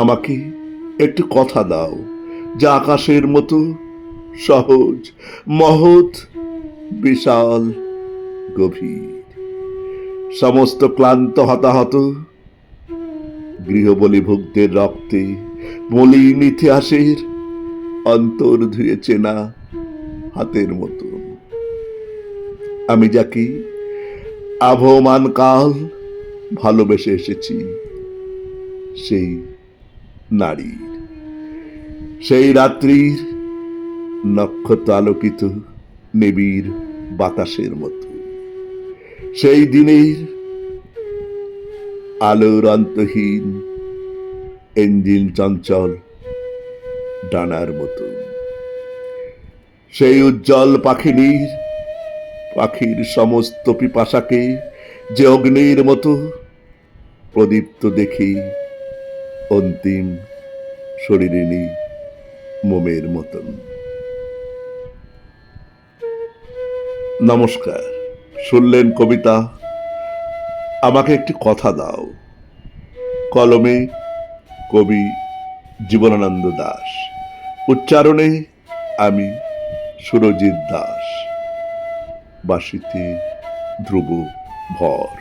আমাকে একটু কথা দাও, যা আকাশের মতো সহজ, মহৎ, বিশাল, গভীর। সমস্ত ক্লান্ত হতাহত গৃহবলিভুকদের রক্তে মলিন ইতিহাসের অন্তর ধুয়ে চেনা হাতের মতন। আমি যাকে আবহমান কাল ভালোবেসে এসেছি, সেই নারীর, সেই রাত্রির নক্ষত্র আলোকিত নিবিড় বাতাসের মতো, সেই দিনের আলোর অন্তহীন এঞ্জিল চঞ্চল ডানার মতো, সেই উজ্জ্বল পাখির সমস্ত পিপাসাকে যে অগ্নির মতো প্রদীপ্ত দেখি অন্তিম শরীরিনী মোমের মতন। নমস্কার, শুনলেন কবিতা আমাকে একটি কথা দাও। কলমে কবি জীবনানন্দ দাশ, উচ্চারণে আমি সুরজিৎ দাস, বাঁশিতে ধ্রুব ভর।